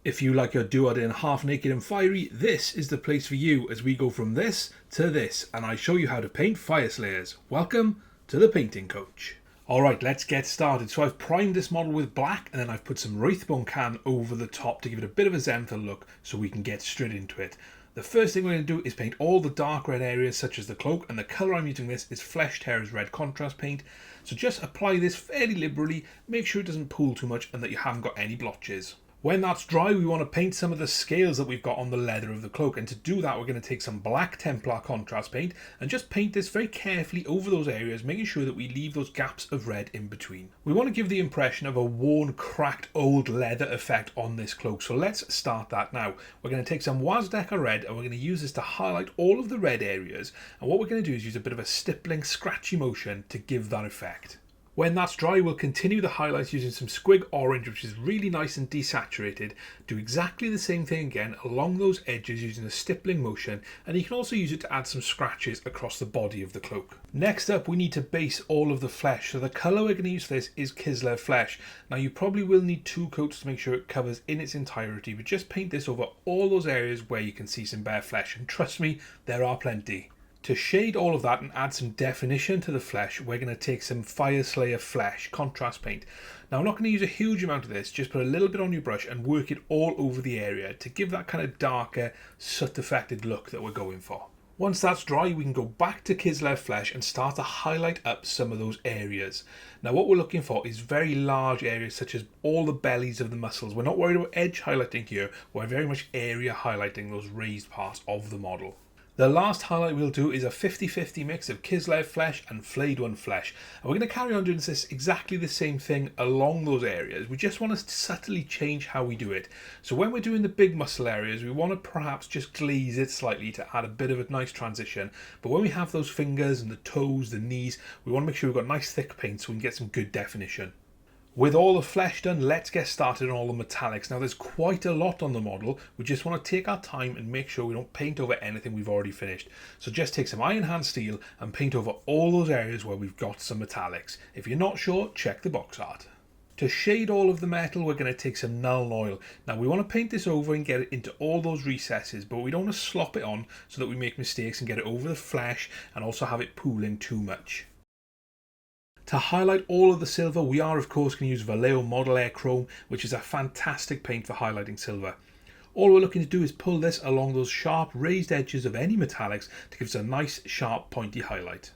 If you like your Duodin half naked and fiery, this is the place for you as we go from this to this and I show you how to paint Fyreslayers. Welcome to the painting coach. Alright, let's get started. So I've primed this model with black and then I've put some Wraithbone can over the top to give it a bit of a Zenithal look so we can get straight into it. The first thing we're going to do is paint all the dark red areas such as the cloak, and the colour I'm using this is Flesh Terror's red contrast paint. So just apply this fairly liberally, make sure it doesn't pool too much and that you haven't got any blotches. When that's dry, we want to paint some of the scales that we've got on the leather of the cloak, and to do that we're going to take some black Templar contrast paint and just paint this very carefully over those areas, making sure that we leave those gaps of red in between. We want to give the impression of a worn, cracked, old leather effect on this cloak, so let's start that now. We're going to take some Wazdakka Red and we're going to use this to highlight all of the red areas, and what we're going to do is use a bit of a stippling, scratchy motion to give that effect. When that's dry, we'll continue the highlights using some Squig Orange, which is really nice and desaturated. Do exactly the same thing again along those edges using a stippling motion, and you can also use it to add some scratches across the body of the cloak. Next up, we need to base all of the flesh, so the colour we're going to use for this is Kislev Flesh. Now you probably will need 2 coats to make sure it covers in its entirety, but just paint this over all those areas where you can see some bare flesh, and trust me, there are plenty. To shade all of that and add some definition to the flesh, we're going to take some Fyreslayer Flesh contrast paint. Now I'm not going to use a huge amount of this, just put a little bit on your brush and work it all over the area to give that kind of darker, soot affected look that we're going for. Once that's dry, we can go back to Kislev Flesh and start to highlight up some of those areas. Now what we're looking for is very large areas such as all the bellies of the muscles. We're not worried about edge highlighting here, we're very much area highlighting those raised parts of the model. The last highlight we'll do is a 50-50 mix of Kislev Flesh and Flayed One Flesh. And we're going to carry on doing this exactly the same thing along those areas. We just want to subtly change how we do it. So when we're doing the big muscle areas, we want to perhaps just glaze it slightly to add a bit of a nice transition. But when we have those fingers and the toes, the knees, we want to make sure we've got nice thick paint so we can get some good definition. With all the flesh done, let's get started on all the metallics. Now there's quite a lot on the model. We just want to take our time and make sure we don't paint over anything we've already finished. So just take some Iron Hand Steel and paint over all those areas where we've got some metallics. If you're not sure, check the box art. To shade all of the metal, we're going to take some Nuln Oil. Now we want to paint this over and get it into all those recesses, but we don't want to slop it on so that we make mistakes and get it over the flesh and also have it pooling too much. To highlight all of the silver, we are of course going to use Vallejo Model Air Chrome, which is a fantastic paint for highlighting silver. All we're looking to do is pull this along those sharp raised edges of any metallics to give us a nice sharp pointy highlight.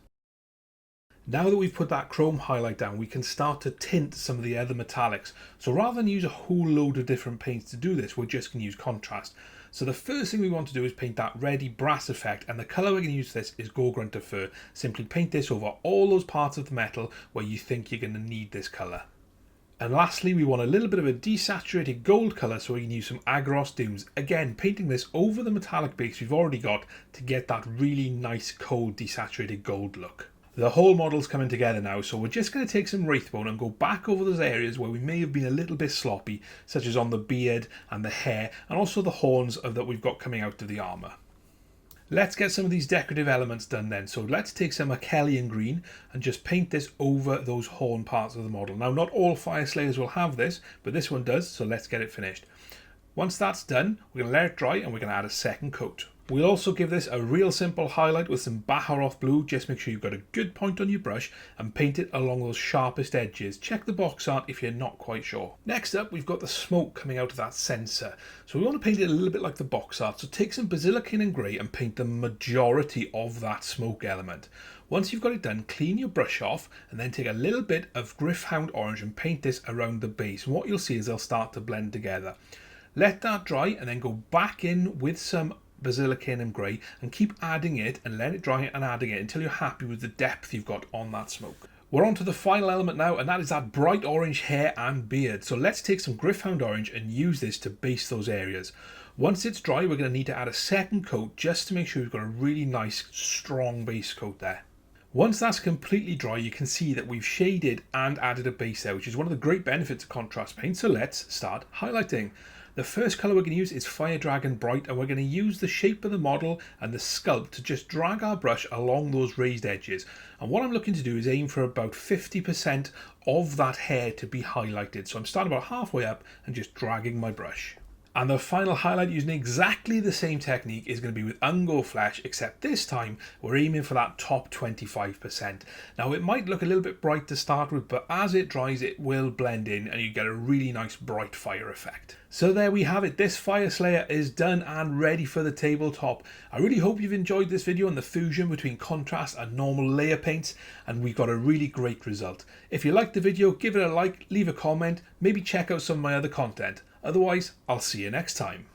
Now that we've put that chrome highlight down, we can start to tint some of the other metallics. So rather than use a whole load of different paints to do this, we're just going to use contrast. So the first thing we want to do is paint that reddy brass effect, and the colour we're going to use for this is Gore Grunta Fur. Simply paint this over all those parts of the metal where you think you're going to need this colour. And lastly, we want a little bit of a desaturated gold colour, so we can use some Aggaros Dunes. Again, painting this over the metallic base we've already got to get that really nice cold desaturated gold look. The whole model's coming together now, so we're just going to take some Wraithbone and go back over those areas where we may have been a little bit sloppy, such as on the beard and the hair, and also the horns that we've got coming out of the armour. Let's get some of these decorative elements done then. So let's take some Akhellian Green and just paint this over those horn parts of the model. Now not all Fyreslayers will have this, but this one does, so let's get it finished. Once that's done, we're going to let it dry and we're going to add a second coat. We'll also give this a real simple highlight with some Baharroth Blue. Just make sure you've got a good point on your brush and paint it along those sharpest edges. Check the box art if you're not quite sure. Next up, we've got the smoke coming out of that sensor. So we want to paint it a little bit like the box art. So take some Basilicanum Grey and paint the majority of that smoke element. Once you've got it done, clean your brush off and then take a little bit of Gryph Hound Orange and paint this around the base. And what you'll see is they'll start to blend together. Let that dry and then go back in with some Basilicanum Grey and keep adding it and let it dry and adding it until you're happy with the depth you've got on that smoke. We're on to the final element now, and that is that bright orange hair and beard. So let's take some Gryph Hound Orange and use this to base those areas. Once it's dry, we're going to need to add a second coat just to make sure we've got a really nice strong base coat there. Once that's completely dry, you can see that we've shaded and added a base there, which is one of the great benefits of contrast paint. So let's start highlighting. The first colour we're going to use is Fire Dragon Bright, and we're going to use the shape of the model and the sculpt to just drag our brush along those raised edges. And what I'm looking to do is aim for about 50% of that hair to be highlighted. So I'm starting about halfway up and just dragging my brush. And the final highlight using exactly the same technique is going to be with Ungor Flesh, except this time we're aiming for that top 25%. Now it might look a little bit bright to start with, but as it dries it will blend in and you get a really nice bright fire effect. So there we have it, this Fyreslayer is done and ready for the tabletop. I really hope you've enjoyed this video on the fusion between contrast and normal layer paints, and we've got a really great result. If you liked the video, give it a like, leave a comment, maybe check out some of my other content. Otherwise, I'll see you next time.